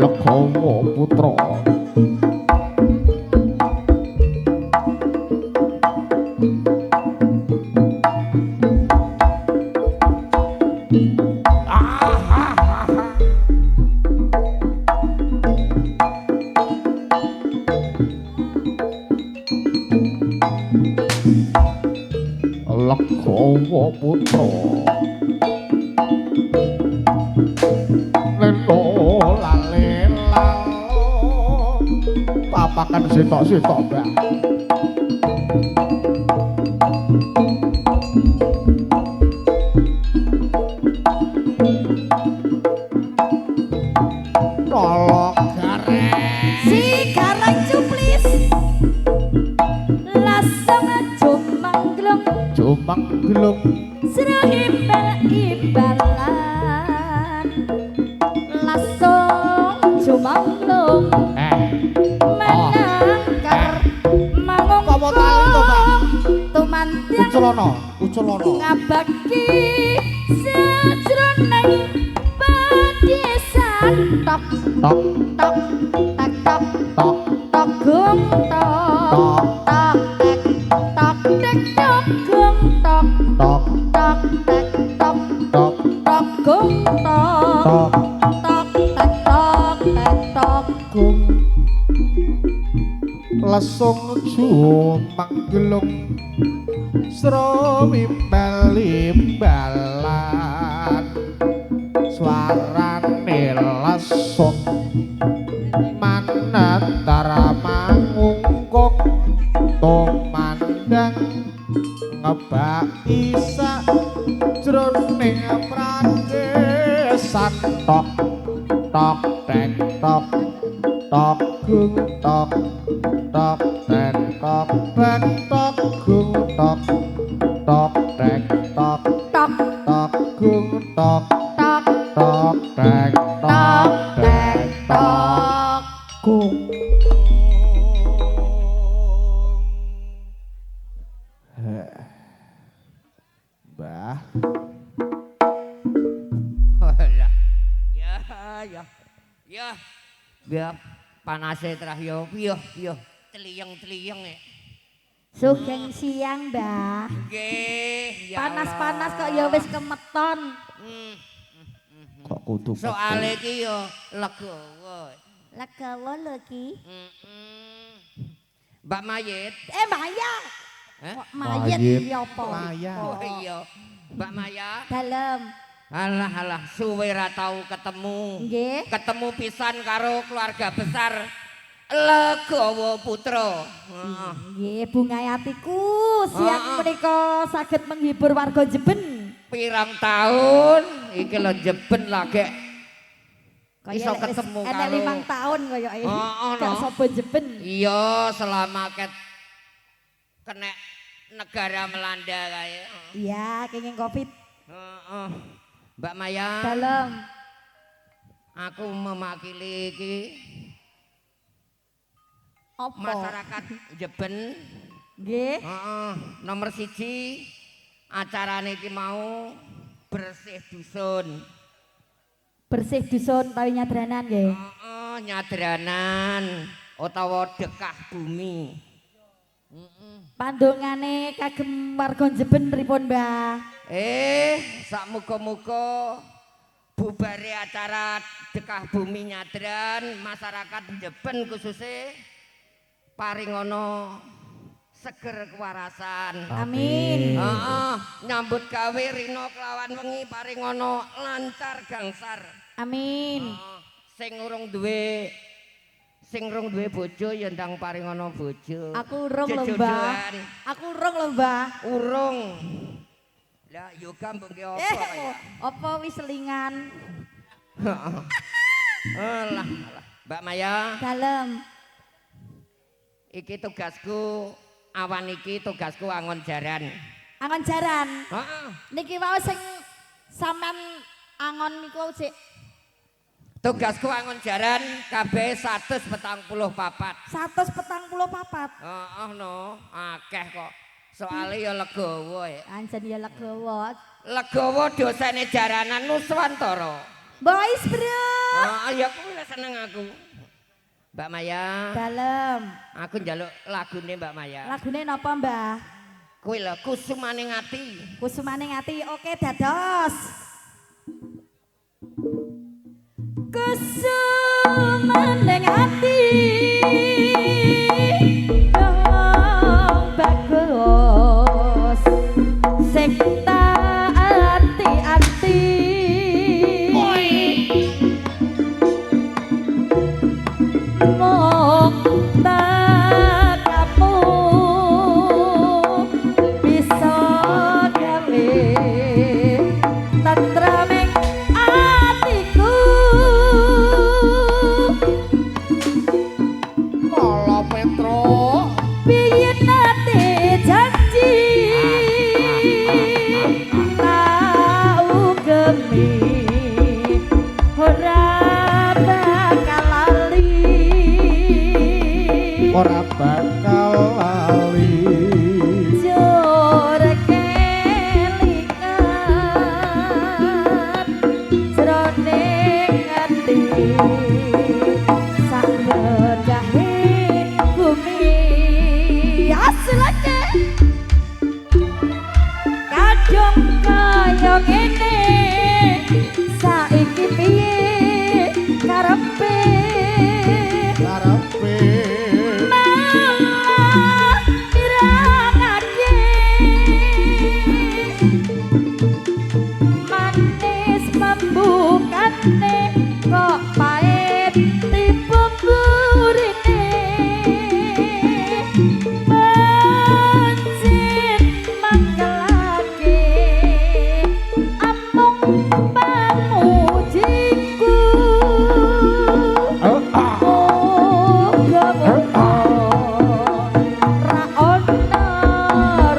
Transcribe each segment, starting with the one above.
Legawa putra Legawa putra lelo lale lalo papakan sitok-sitok Mbak tolong gareng si gareng cuplis lasang jumang gelung serang imbal-imbalan lasang jumanglung menangkar mangungkong tumantiang ucelono ngabaki sajroning padisan tok tok tok tak tok tok tok gum tok tok tek tok tek tok gum tok tok tok tek tok tok tok gum tok tok tok tek tok gum lesung jumang gelung srawi bal-imbalan suarane lesung manantara mangungkung tumandang ngebaki sajroning pradesan tok tok tek tok tok gung tok tok tek tok tek tok gung tok tok tek tok tok tok gung tok tok tok tek tok tok tek tek tok gum Mbah Walah. Ya, ya. Ya. Biar panase terah yo, yo. Teliyeng-teliyeng e. sugeng siang Mbah Nggih, ya panas-panas Allah. kok ya wis kemeton Hmm, kok kudu soale iki yo legowo. legawa lho ki Mbak Mayit. Maya Hah? kok mayit Mayit. ya apa Maya. Oh iya. Mbak Maya. dalem Alah, suwe ra tau ketemu. nggih Ketemu pisan karo keluarga besar Legawa Putra. Heeh. nggih bungayatiku siang menika saged menghibur warga Jeben Pirang tahun iki lho jeben lagi iso lek wis ketemu enek karo 5 tahun kaya gak no. sapa Jeben Iya selama kena negara Melanda kae. iya kenging Covid Heeh. Mbak Maya, dalem aku mewakili iki apa masyarakat Jeben. nggih Heeh. Nomor 1 acarane iki mau bersih dusun. bersih dusun tawi nyadranan nggih Heeh, nyadranan utawa dekah bumi. pandongane kagem warga Jeben pripun Mbah Sak muga-muga bubare acara dekah bumi nyadran masyarakat Jeben khususnya paringono seger kewarasan. amin Nyambut gawe rino kelawan wengi paringono lancar gangsar. amin Sing urung duwe bojo ya ndang paringono bojo. aku urung lho Mbah Jejodohan. aku urung lho Mbah Urung. Lah yoga mbok apa kaya? apa wis selingan Alah. Mbak Maya, dalem iki tugasku awan iki tugasku angon jaran. angon jaran Heeh. niki wae sing sampean angon niku sik Tugasku angon jaran kabeh 144. 144 Heeh no, akeh kok. Soale ya legawa ya. anjen ya legawa Legawa dosane jaranan Nuswantara. boys bro Oh, ya kuwi lah seneng aku. Mbak Maya. Dalem. Aku njaluk lagune Mbak Maya. Lagune napa, Mbah? Kuwi lho Kusumane Ngati. Kusumane Ngati. Oke, dados. Kusumane Ngati. Dong bagus. Sing tak ati-ati. Mong tak kamu bisa gawe tentraming atiku. Kala Petro Biyen nate janji tau gemi ora bakal lali. ora bakal lali. Jor kelingan jroning ati sak bedahe bumi aslake kadung kaya ngene saiki piye karepe Karepe malah mirangake manis membukane kok pahit tipe burine mencit mangkelake amung pamujiku. Moga-moga ra ono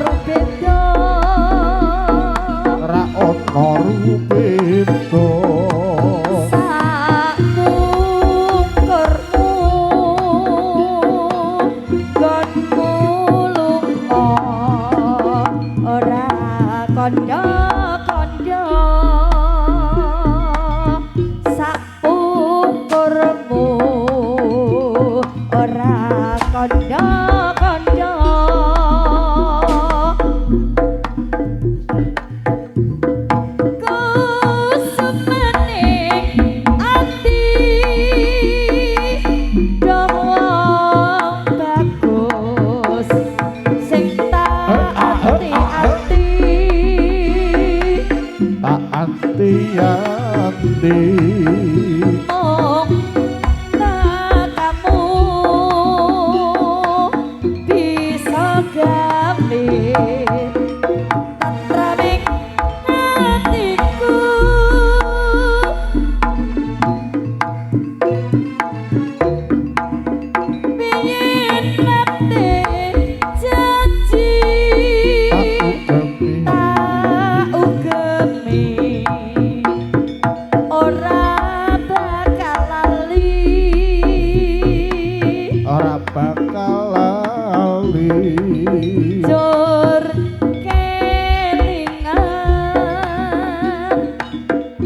rubeda ra ono rupeda. sakungkurmu gonmu lunga ora kandha-kandha sakungkurmu ora kandha-kandha. Kusumane ati dong bagus sing tak ati-ati. Tak anti-anti. Mong tak kamu bisa gawe tentraming hatiku. Biyen nate janji Tak ugemi. tak ugemi ora bakal lali. Ora bakal lali. Jor kelingan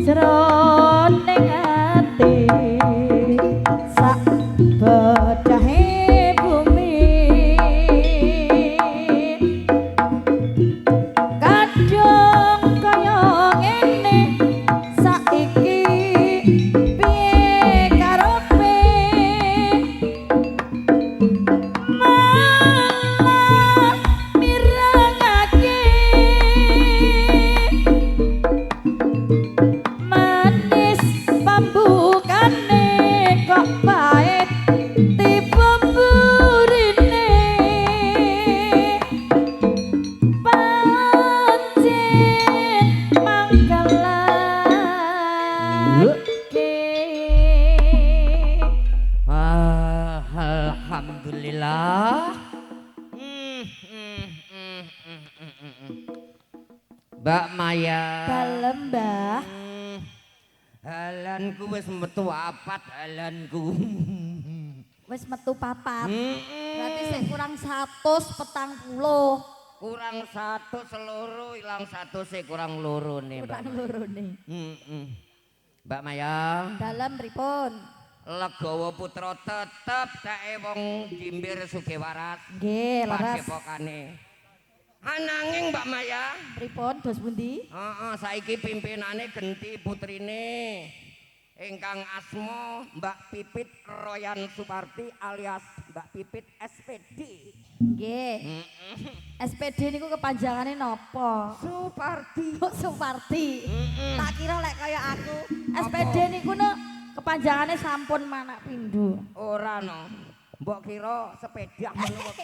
jroning ati sak bedahe bumi kadung kaya ngene saiki piye karepe malah mirangake manis pambukane kok pahit tipe burine pancen mangkelake. Alhamdulillah. Mbak Maya. Dalem, Mbah. Halanku wis metu apat halanku. Wis metu papat. Berarti Berarti sik kurang 140. kurang 1 seloro ilang 1 sih kurang loro nih Mbak. Kurang loro nih. Mbak Maya. Dalam pripun? Legawa Putra tetep dae wong Jimbir Sugewaras. Nggih, laras. Padepokane. Ananging Mbak Maya, Pripun dos pundi? heeh saiki pimpinane genti putrine ingkang asma Mbak Pipit Royan Suparti alias Mbak Pipit SPD. Nggih. SPD niku kepanjangane napa? Suparti. Kok Suparti? Tak kira lek kaya aku. SPD Apa? niku no kepanjangane sampun manak pindho. Ora no. Mbok kira sepeda ngono.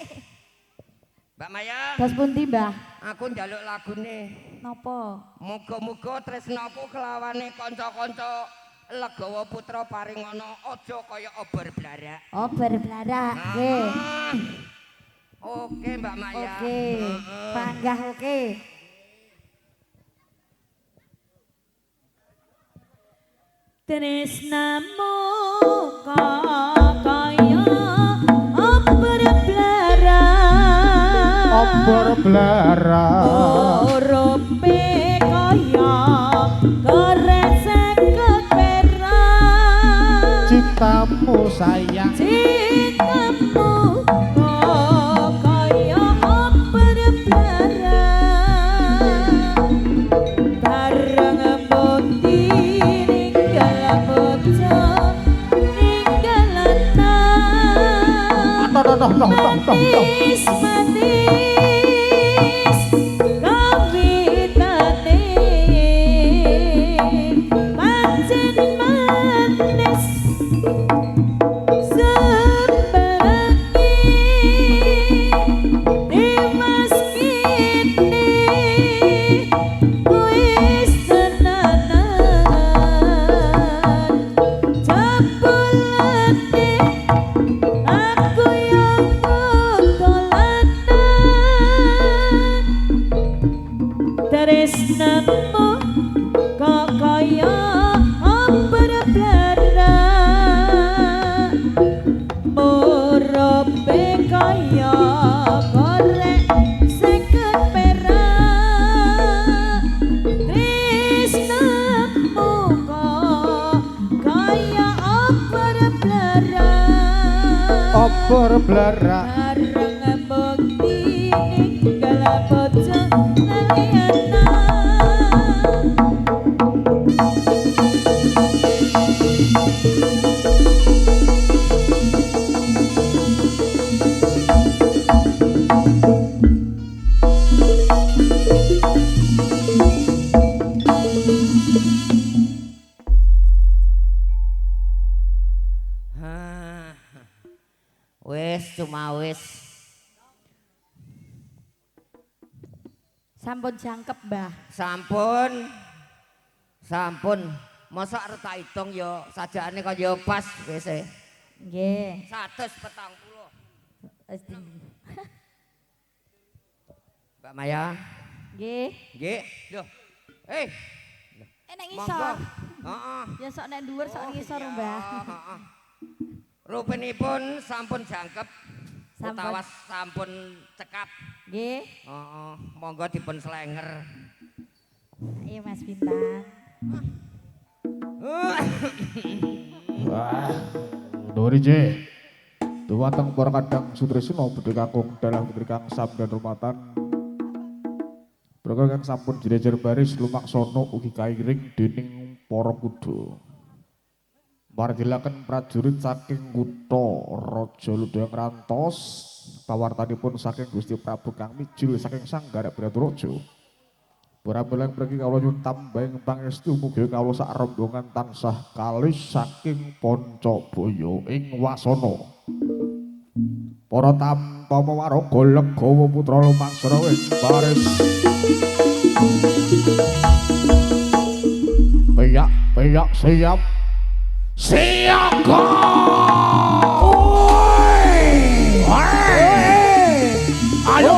Mbak Maya, Dos pundi, Mbah? aku njaluk lagune. Napa? Muga-muga tresnaku kelawane kanca-kanca Legawa Putra paring ana aja kaya obor blarak. Oh, berblarak. Nggih. Ah. Oke, Mbak Maya. Oke. Panggah oke. Tresnamu kaya obor-blarak Obor blara orope kaya goresek keperak cintamu sayang cintamu kaya obor-blarak bareng bukti ninggal bocah ninggal anak manis manis kawitane pancen manis sebengi dimas kini wis tenanan jebulane aku yang dolanan tresnamu kok kaya obor blarak murope kaya korek seket perak tresnamu kok kaya obor blarak obor blara bareng bukti ninggal bocah laliana Hah. Wis cuma wis. Sampun jangkep, Mbah. Sampun. Sampun. Masa arep tak hitung ya sajane kaya pas wis e. Nggih. 140. Wis di- Mbak Maya. Nggih. Nggih. Loh. Eh, Nek monggo. ngisor. Heeh. Ya sok nek dhuwur sok ngisor, iya, Mbah. heeh. Rupenipun sampun jangkep. Sampun. Utawas sampun cekap. Nggih. Heeh. Monggo dipun slenger. Ayo Mas Bintang. wah Dori je dumateng para kadang sutresna bedhe kakung dalah putri kang sabdan rumatan Praga kang sampun jejer baris lumaksana ugi kairing dening para kuda margilaken prajurit saking kutha Raja Ludang Rantos pawartanipun saking Gusti Prabu kang mijil saking Sanggarak Braturaja Borambelang pergi kawula nyuwun tambahing pangestu mugi kawula sak rombongan tansah kalis saking Pancabaya ing wasana. Para tampama waraga Legawa Putra lumangsana ing baris. Peyak siap. Siaga! Ayo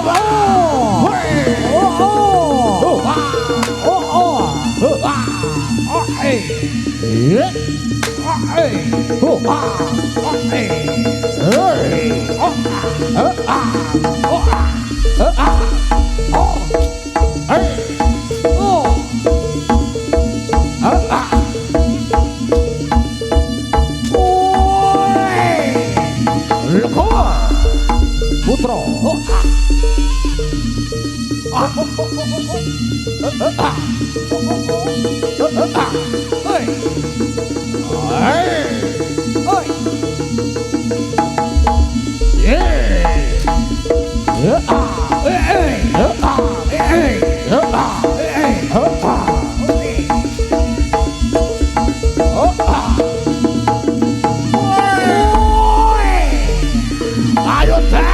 Ayo teh.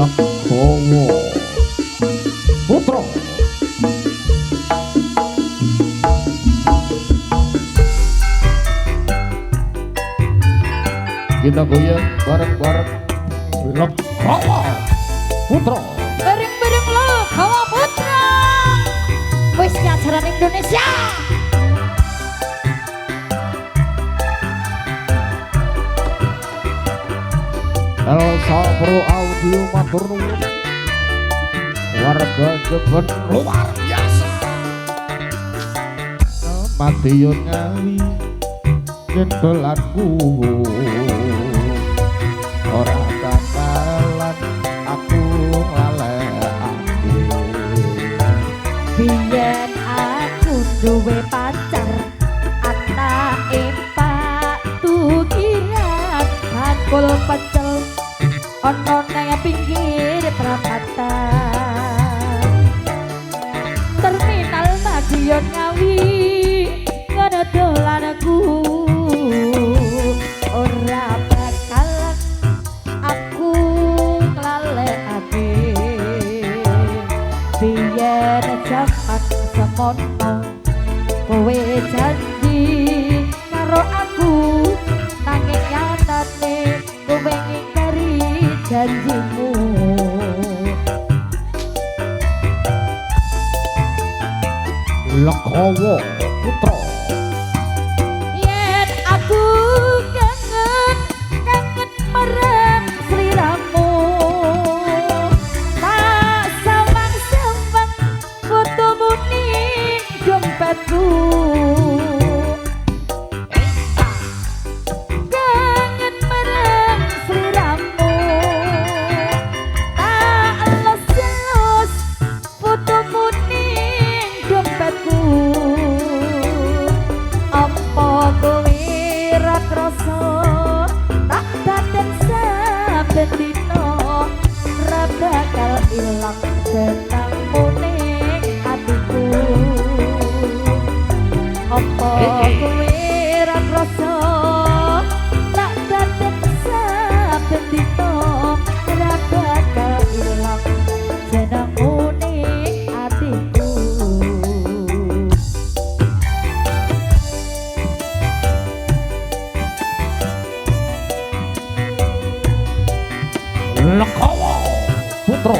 Lakkowo Putra kita goyang bareng-bareng Lakkowo Putra Bareng-bareng lo Kawa Putra. Wis ajaran Indonesia. Elsa Pro Audio matur nuwun warga Jember luar biasa Madiun Ngawi jendelanku ora kakalan aku ngalekake Biyen aku duwe pacar anake Pak Tukiran bakul pecel ana nang pinggir perapatan terminal Madiun Ngawi ngono dolanku ora bakalan aku nglalekake biyen jaman semono kowe janji karo aku nanging nyatane kowe ngingkari janjimu Lakkowo Putra yen aku kangen marang sliramu tak sawang-sawang fotomu ning dompetku kangen marang sliramu tak elus-elus fotomu ning dompetku apa kowe ra krasa tak daden saben dina ra bakal ilang senangmu ning atiku apa kowe ra krasa tak daden saben dina ra bakal ilang senangmu ning atiku Lakkowo Putra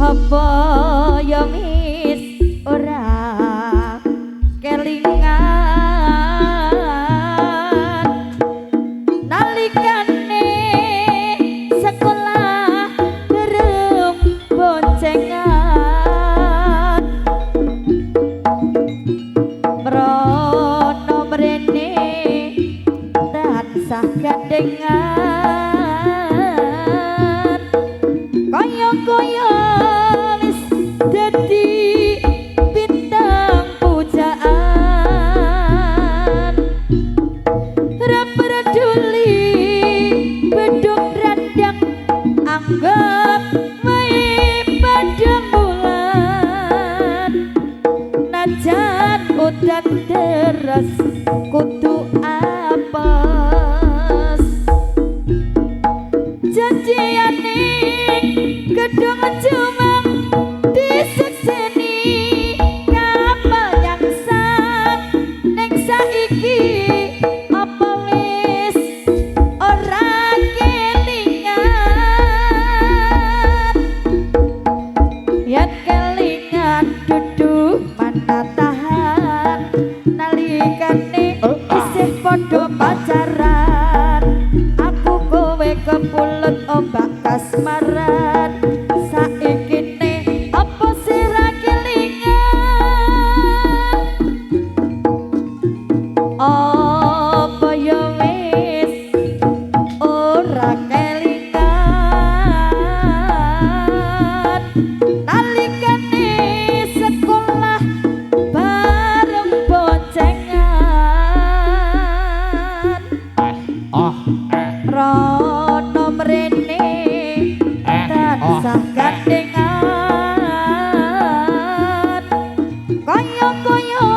Apa ya wis ora kelingan nalikane sekolah derem boncengan mrono mrene tansah gandengan kaya-kaya dadi bintang pujaan ra peduli beduk randang anggap wae padha bulan najan udan deres kudu apes janjiane gedung cuma disekseni kapal yang sang ning saiki apa wis ora kelingan yen kelingan dudu mana tahan nalikane isih padha pacaran aku kowe kepulet ombak kasmaran saiki apa ya wis ora kelingan nalikane sekolah bareng boncengan rono mrene tansah gandengan kaya-kaya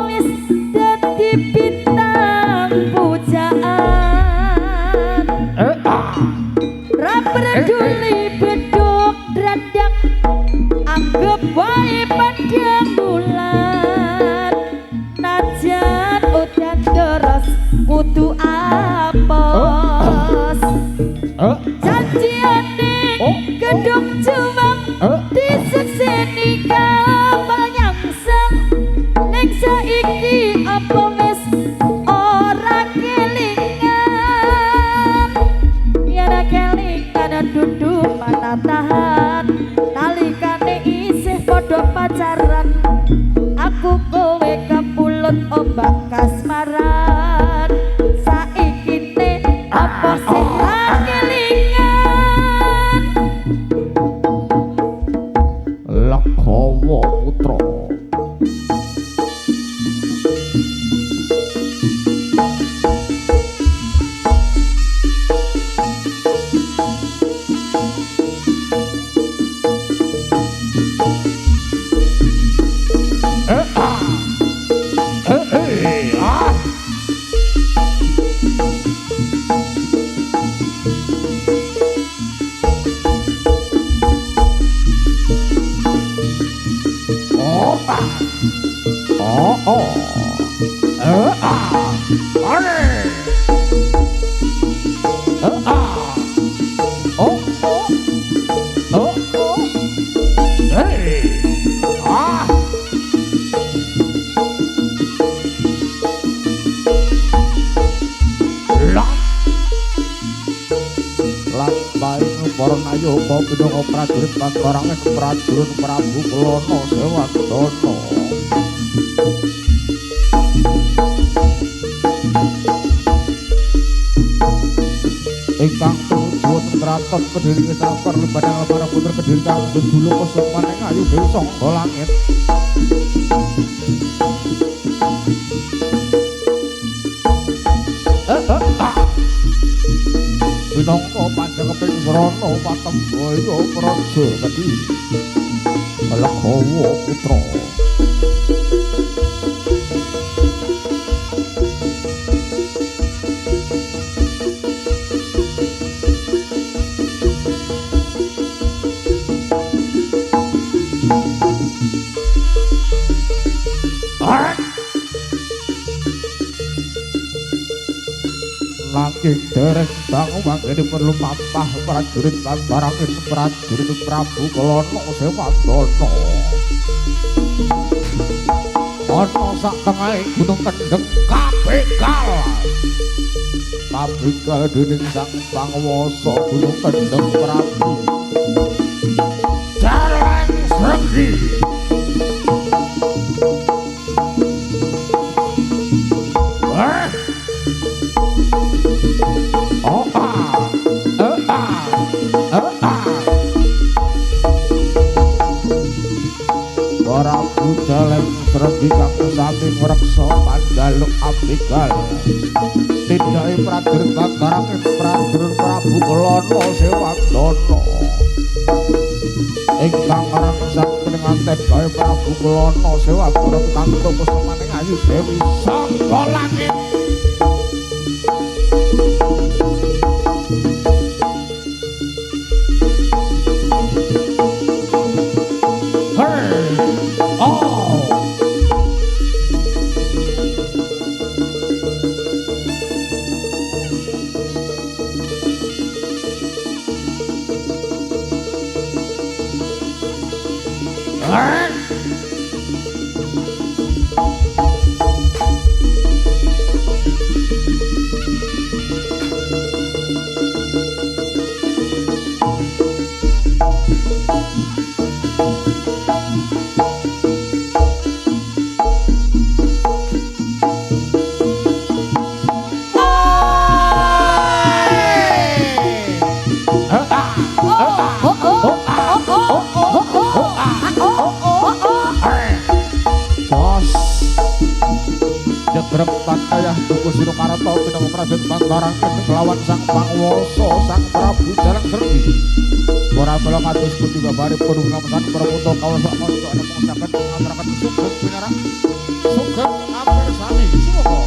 wis dadi bintang pujaan ra peduli beduk randang anggap wae padang bulan najan udan deres kudu apes janjiane gedung juang disekseni kapal nyangseng ning saiki apa wis ora kelingan yen kelingan dudu mana tahan nalikane isih padha pacaran aku kowe kepulut ombak kasmaran saiki ne apa sih ra kelingan Lakhawa putra oh. Are. Oh, oh. Oh, oh. Hey. Ah. Lah. Lan bae para nayoga pinangka prajurit Bangkarange prajurit Prabu Kelana Sewardana. Ingkang tujuh kraton Kediri Ketapar badang para putra Kediri kang dulu kesupaning ayu dewi sangga langit. Pinangka panjangiping Srana Patembaya Praja Kediri Kalagawa putra. Langking dereng bangu mangkene perlu pampah prajurit Bangkarange prajurit Prabu Kelana Sewardana. Ana sak tengahing gunung kendheng kabekal. Kabekal dening sang panguwasa gunung kendheng Prabu Jaleng Sregi. Prabu Jaleng Sregi kang sami ngreksa Pandhaluk Abigal. Tindake prajurit Bangkarange prajurit Prabu Kelana Sewardana. Ingkang ngrangsang penenganten gawe Prabu Kelana Sewardana kantuk pesemaning ayu dewi sangga langit. Bangkarange kelawan sang panguwasa sang Prabu Jaleng Sregi. Ora kala kados pundi babare padung ngamesan pramuta kawasa kanca ana pengucapan ngaturaken sugeng pinarak sugeng ampir sami sumoko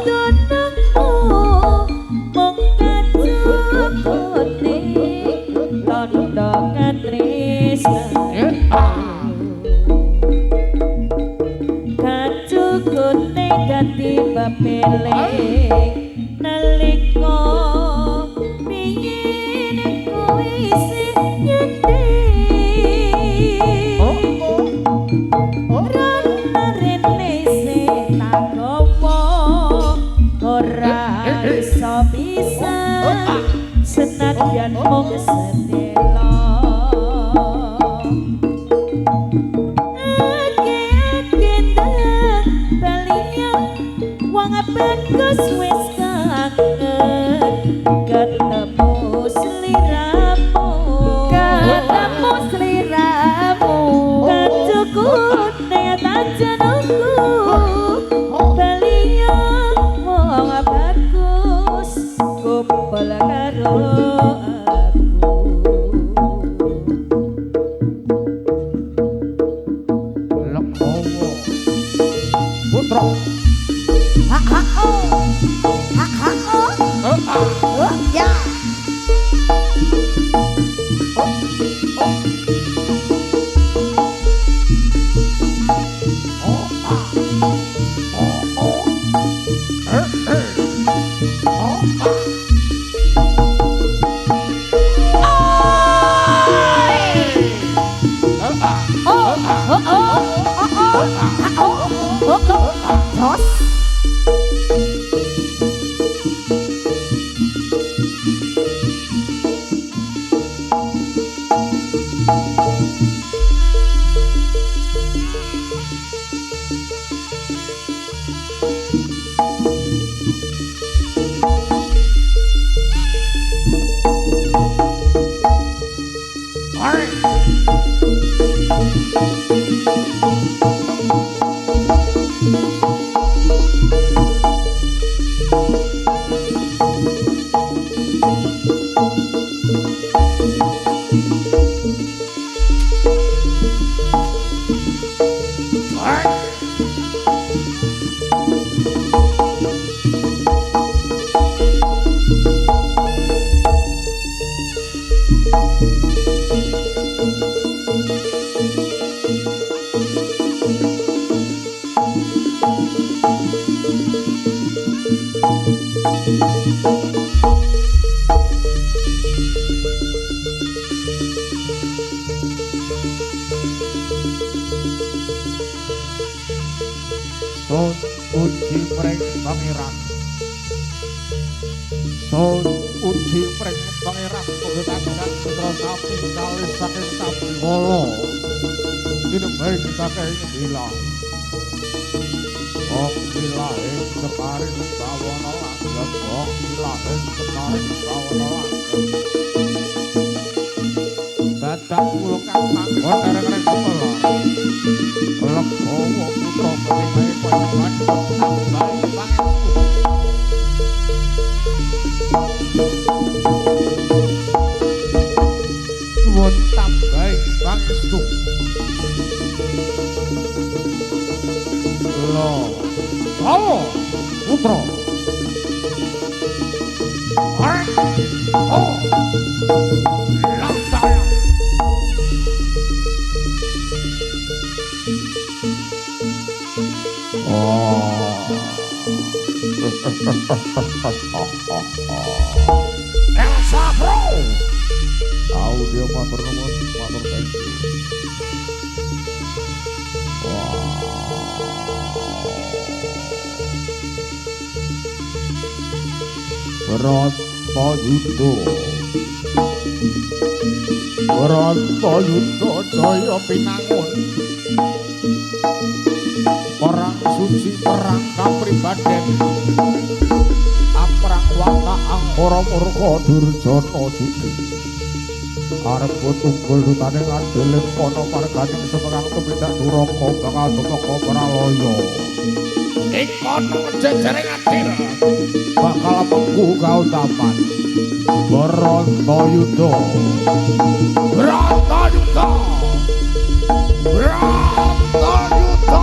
tunengmu mung kacukune tondo katresnan kacukune dadi bapelek nalika biyen kowe isih nyendhi rana rene setagowo ora iso bisa senadyan mung sedelo ake-ake ndang balian wong bagus wis kangen ketemu sliramu kacukune tancen aku balian wong bagus kumpul karo Lekowo putra Ya. Sun uji pring pangeran Sun uji pring pangeran Pegetakan putra sapi kali saking sapi kolo Ini baik kakek bilang Kok bilahin sekarin bawana langgeng Kok bilahin sekarin bawana langgeng Badak kulo kang manggon ereng-ereng kemelar Lekowo putra kelingai panjenengan tambal pangestu Nuwun tambal pangestu Lekowo putra Langsaya Elsa bro tahu dia matur nuwun matur thank you Bratayuda Bratayuda jaya pinangun Perang suci perang kapribaden Aprang wata angkara murka Durjana judi arep tunggul dutane ngadeling ana marganing semengang tumindak duraka bakal tumeka pralaya ikono jejering adil bakal mengku kautaman Bratayuda Bratayuda Bratayuda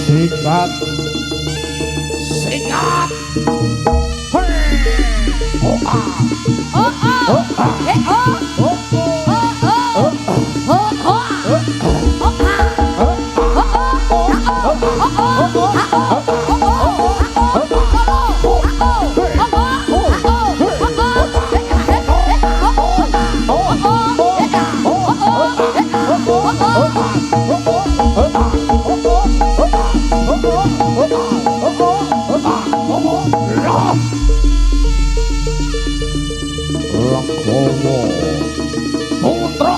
sikat sikat oh ah Oh oh. oh ah Eh oh. oh Oh oh. oh Oh oh. Oh ah. Lakowo Putra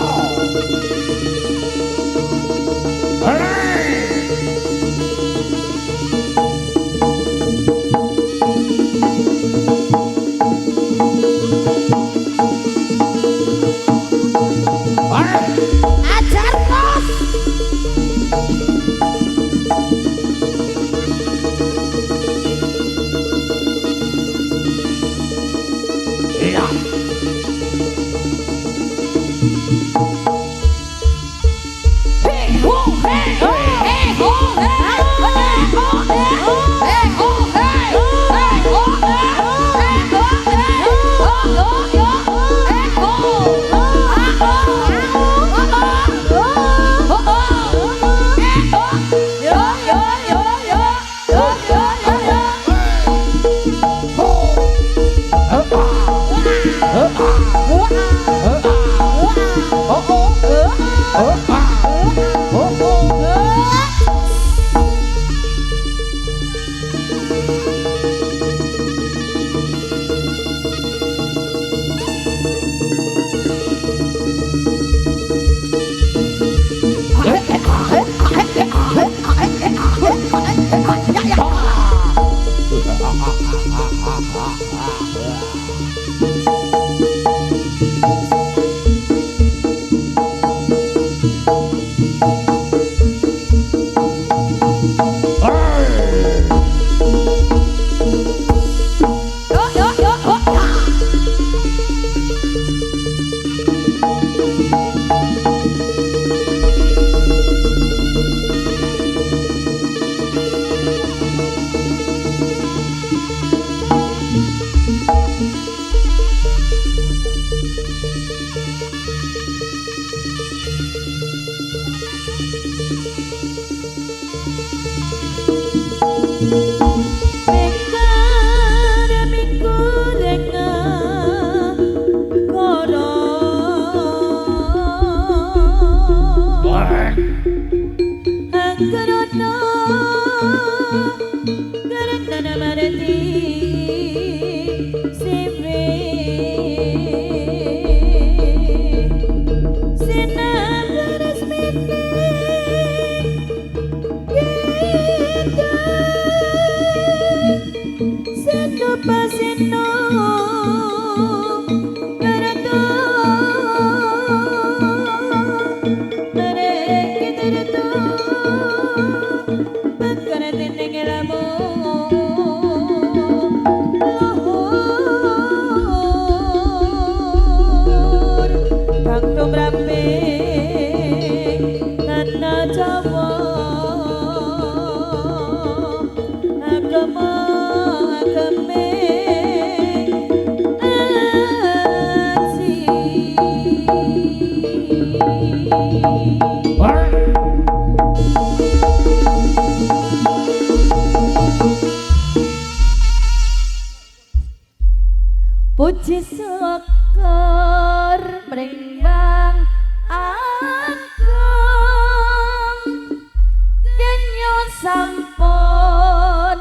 Ajar terus. iya Hey ho hey hey ho hey ho hey ho hey ho hey ho hey ho yo yo hey ho Puji syukur mrimbang agung Genyo sampun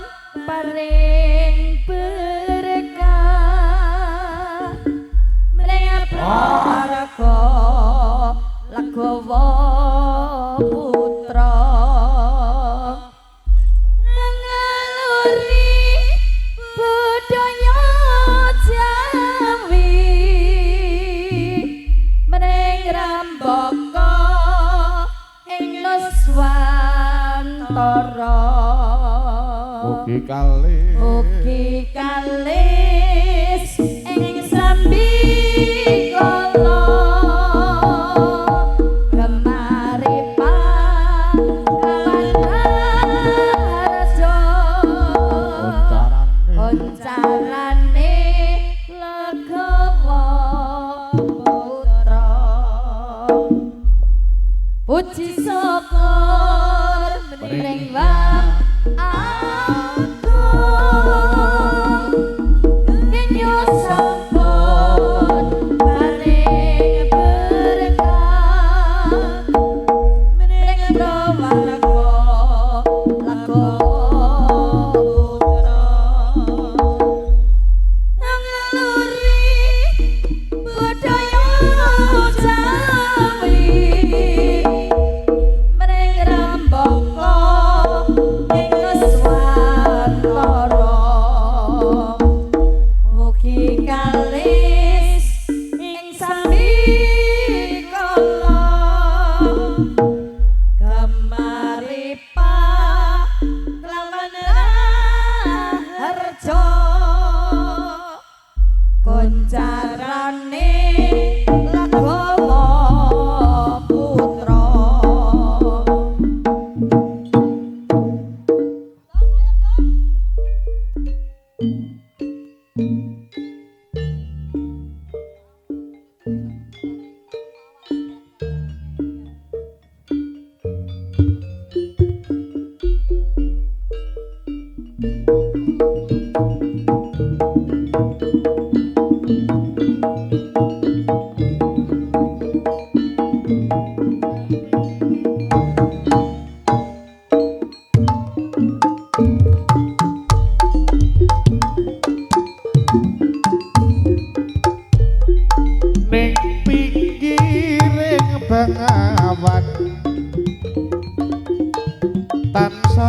paring berkah Mreng paraga Lagowa putra ngaluri budaya Jawi mreng rambaka ing Nuswantara Mugi kalis ing sambi kala gemari pangkalan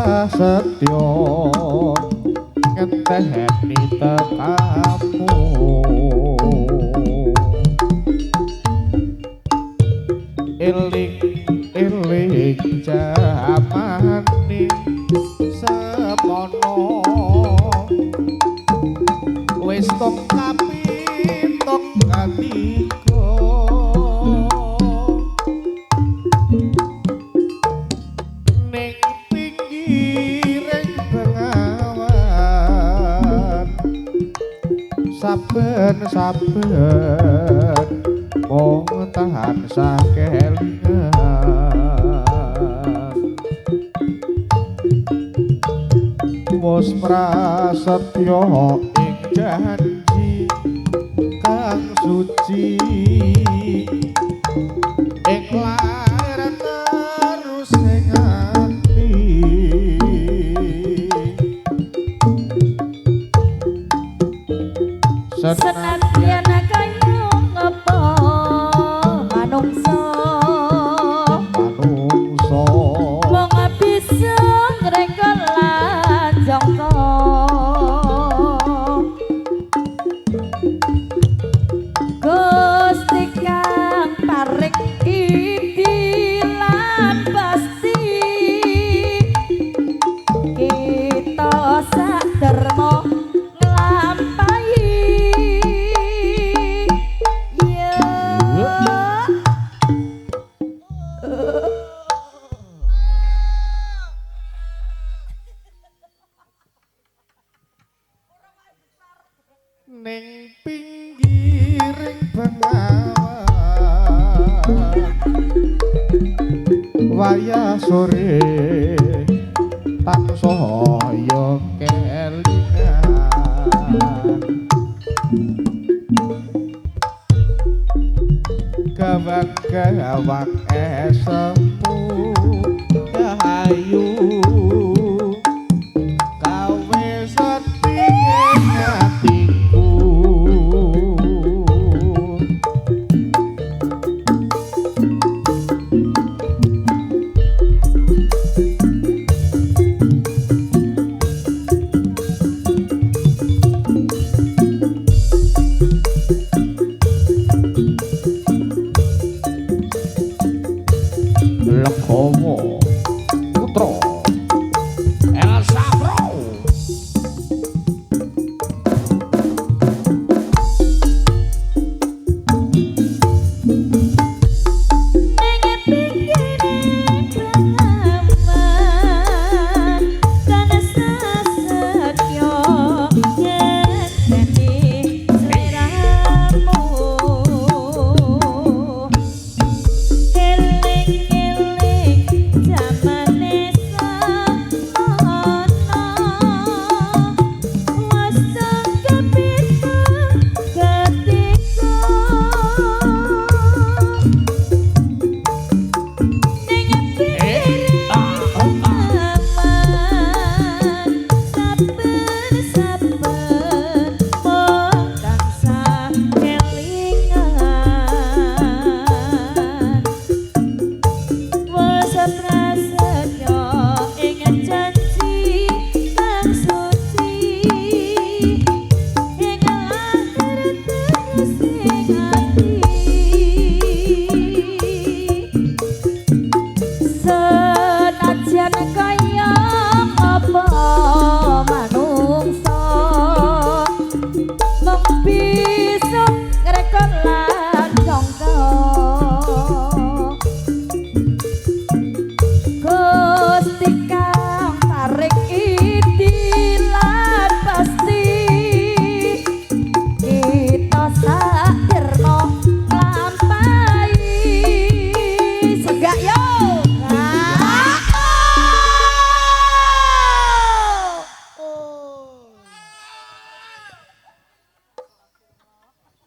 prasetyo ngenteni tekamu eling eling jamane semono wis tok kapitok atiku ning pinggiring bengawan saben-saben mung tahan sakelingan wis prasetyo ing janji kang suci ing lair terus ing ati senadyan kaya ngapa manungsa manungsa wong bisa ngrekol lan jangka Gusti kang paring idilan pasti kita saderma nglampahi ya ning pinggiring bengawan wayah sore tansah ya kelingan gawak-gawak esemu dahayu kawe setingin hatiku Lekowo Putra Elsa Bro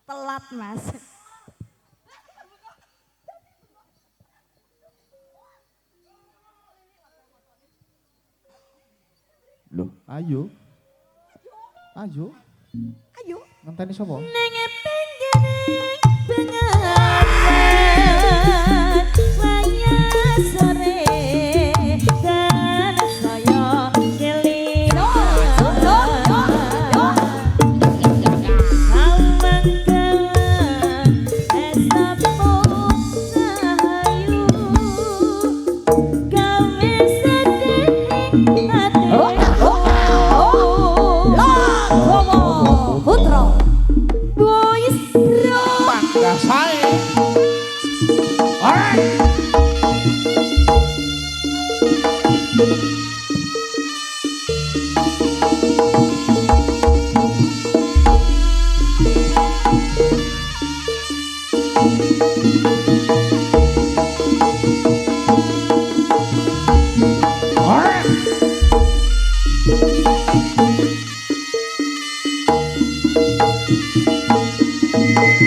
telat mas. Loh, ayo. Ayo. Ayo. Ngenteni sapa? Ning pinggire bengawan wayah sore dan saya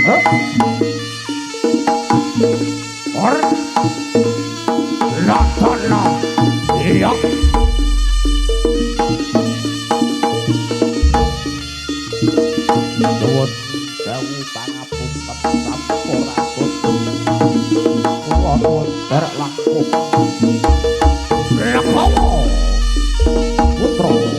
Iya. Nuwun sewu pangapunten sampurasun. Kula nuwun derek langkung. Lekawa. Putra.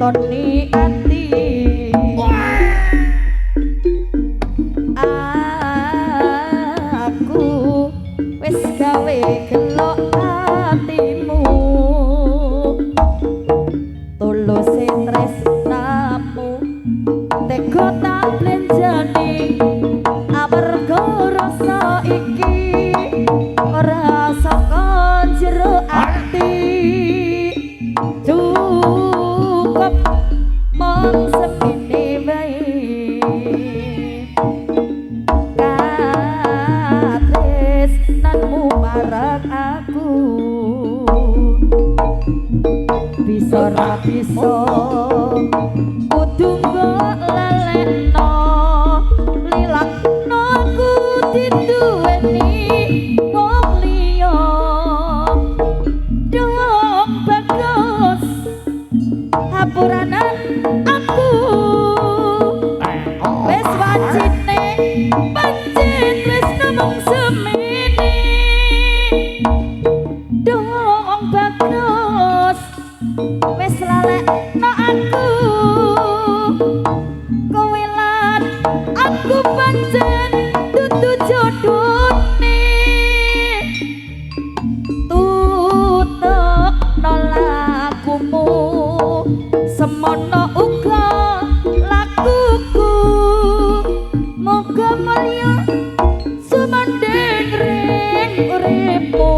ngetoni ati aku wis gawe gelok atimu tuluse tresnamu tega tak blenjani amarga rasa iki ora saka jero ati cukup mong sepine wae katresnanmu marang aku bisa ra bisa kudu mbok lalekno lilakno aku diduweni wong liya dong bagus hapuranan aku wis wajine pancen wis ngomong semene dong bagus wis lalekno aku kowe lan aku pancen dudu jodone tutukno lakumu semono uga lakuku moga mulya sumandhing ring uripmu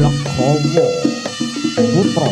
Lekhawa Putra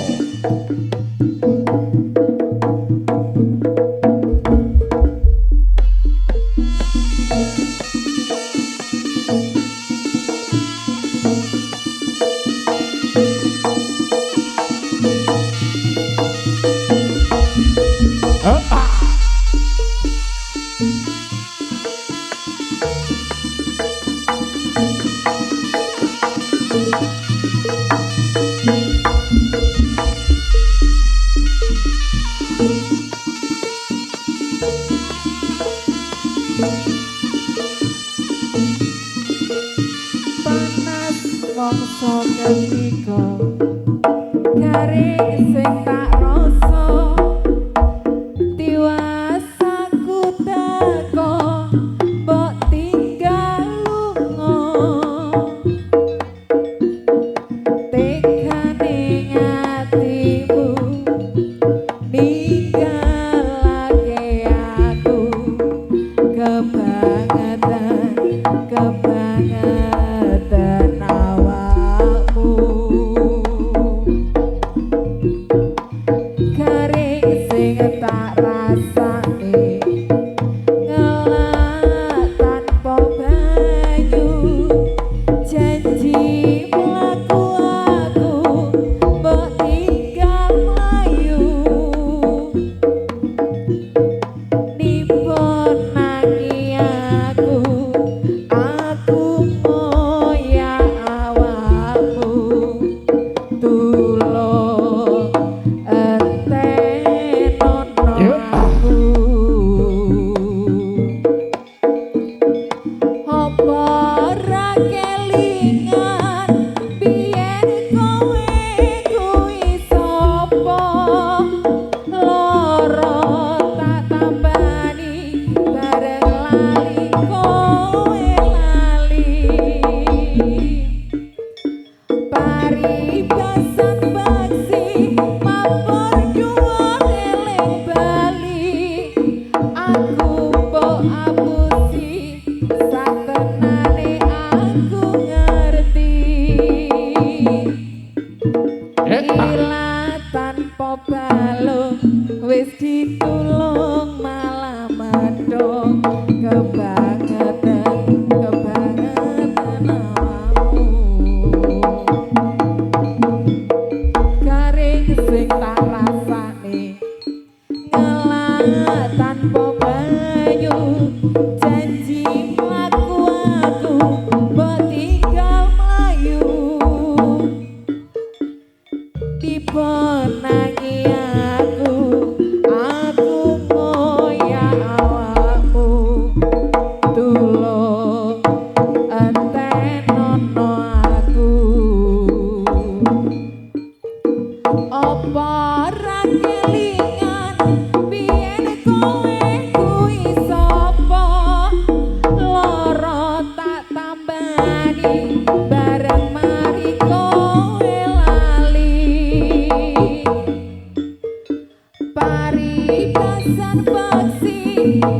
panas mangsa ketika garing sing tak rasa tiwasaku teko mbok tinggal lunga tekane atimu ninggalake aku kebangetan kebangetan awakmu garing sing tak rasane ngelak tanpa banyu janji mlaku aku mbok tinggal mlayu nipun nangi aku moya awakmu tulung entenono aku apa ra kelingan biyen kowe kuwi sapa lara tak tambani bareng lali kowe lali paribasan baksi mapor dhuwur eling bali aku mbok apusi satenane aku ngerti ila tanpa balung wis ditulung malah madhong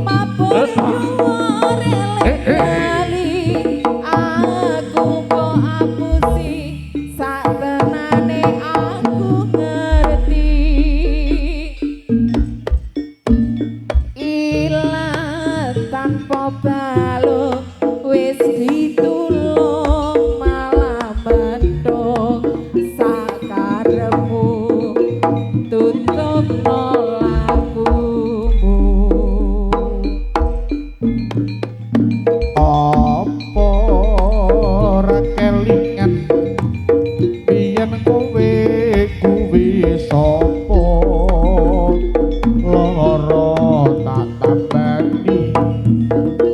mabur dhuwur eling bali aku kok apusi saktenane aku ngerti ilang tanpa balung wis ditulung malah mendung sakarepmu tutup lakumu apa ora kelingan biyen kowe kuwi sapa lara tak tambani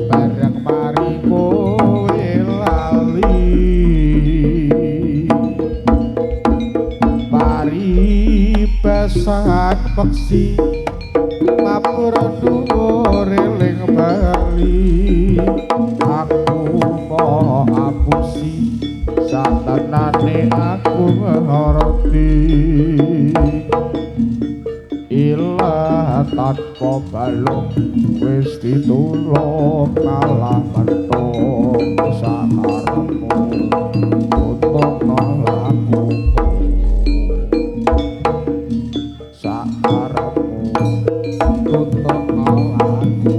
bareng mari kowe lali paribasan peksi mapur dhuwur eling bali aku mau apusi satenane aku ngerti ilah tanpa balung wis ditulung malah mentung sakarepmu tutup lakumu sakarepmu tutup lakumu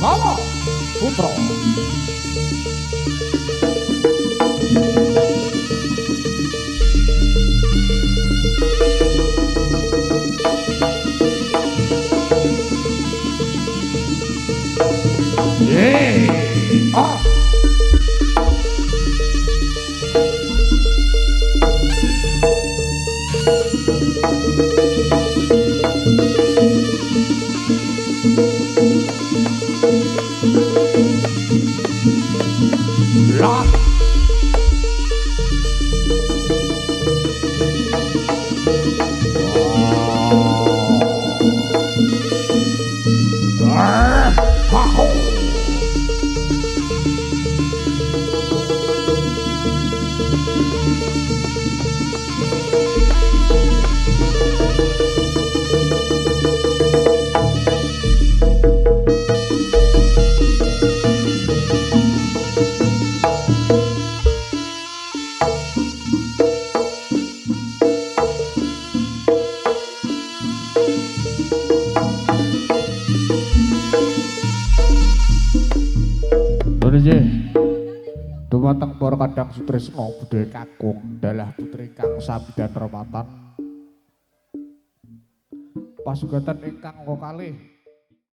Kamu putra lah dumateng para kadang sutresna budaya kakung dalah putri kang sami dan romatan pasugatan ingkang kalih